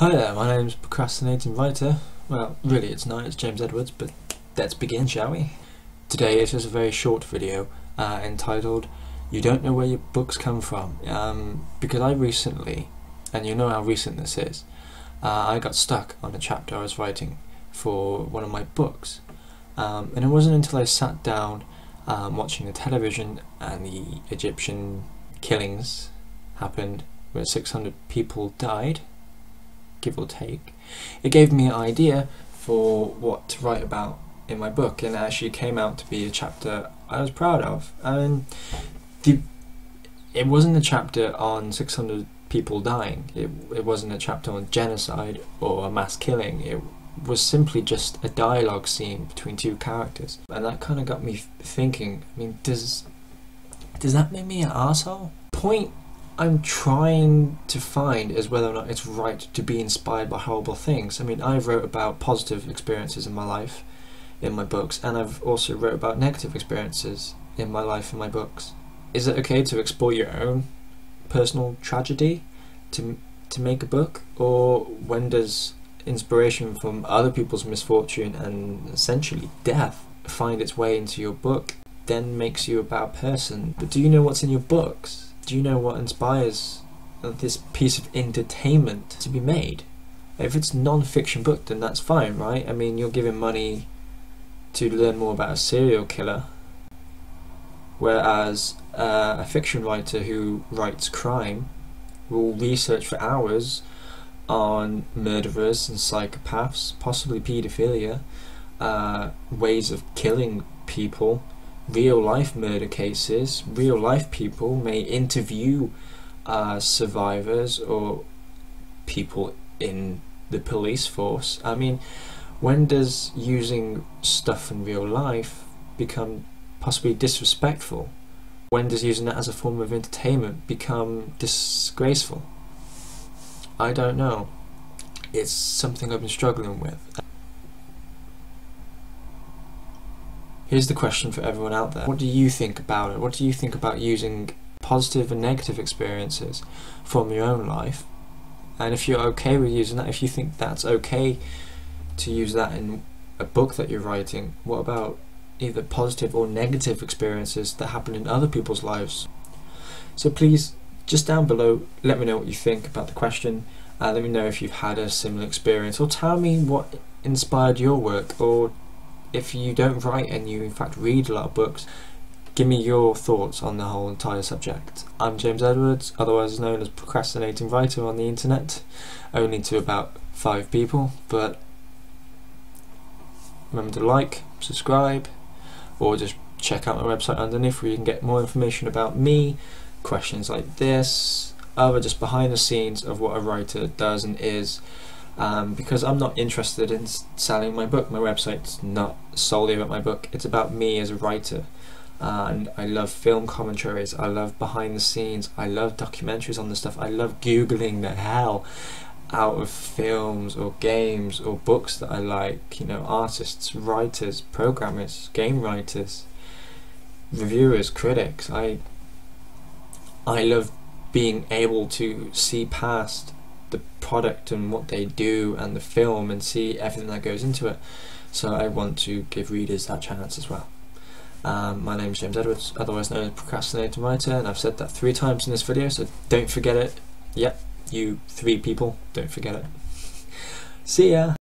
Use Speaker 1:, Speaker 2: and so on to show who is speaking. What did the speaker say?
Speaker 1: Hi there, my name's Procrastinating Writer. Well, really it's not, it's James Edwards, but let's begin, shall we? Today it is a very short video entitled You Don't Know Where Your Books Come From. Because I recently, and you know how recent this is, I got stuck on a chapter I was writing for one of my books. And it wasn't until I sat down watching the television and the Egyptian killings happened where 600 people died, give or take, it gave me an idea for what to write about in my book, and it actually came out to be a chapter I was proud of. It wasn't a chapter on 600 people dying, it wasn't a chapter on genocide or a mass killing, it was simply just a dialogue scene between two characters, and that kind of got me thinking, I mean, does that make me an arsehole? Point I'm trying to find is whether or not it's right to be inspired by horrible things. I mean, I've wrote about positive experiences in my life in my books, and I've also wrote about negative experiences in my life in my books. Is it okay to explore your own personal tragedy to make a book, or when does inspiration from other people's misfortune and essentially death find its way into your book, then makes you a bad person? But do you know what's in your books? Do you know what inspires this piece of entertainment to be made? If it's a non-fiction book, then that's fine, right? I mean, you're giving money to learn more about a serial killer, whereas a fiction writer who writes crime will research for hours on murderers and psychopaths, possibly paedophilia, ways of killing people, real life murder cases. Real life people may interview survivors or people in the police force. I mean, when does using stuff in real life become possibly disrespectful? When does using that as a form of entertainment become disgraceful? I don't know. It's something I've been struggling with. Here's the question for everyone out there. What do you think about it? What do you think about using positive and negative experiences from your own life? And if you're okay with using that, if you think that's okay to use that in a book that you're writing, what about either positive or negative experiences that happen in other people's lives? So please, just down below, let me know what you think about the question. Let me know if you've had a similar experience, or tell me what inspired your work, or if you don't write and you in fact read a lot of books, give me your thoughts on the whole entire subject. I'm James Edwards, otherwise known as Procrastinating Writer on the internet, only to about 5 people, but remember to like, subscribe, or just check out my website underneath where you can get more information about me, questions like this, other just behind the scenes of what a writer does and is. Because I'm not interested in selling my book. My website's not solely about my book, it's about me as a writer. And I love film commentaries, I love behind the scenes, I love documentaries on this stuff, I love googling the hell out of films or games or books that I like, you know, artists, writers, programmers, game writers, reviewers, critics. I love being able to see past the product and what they do and the film and see everything that goes into it. So I want to give readers that chance as well. My name's James Edwards, otherwise known as Procrastinating Writer, and I've said that 3 times in this video, so don't forget it. Yep, you 3 people, don't forget it. See ya!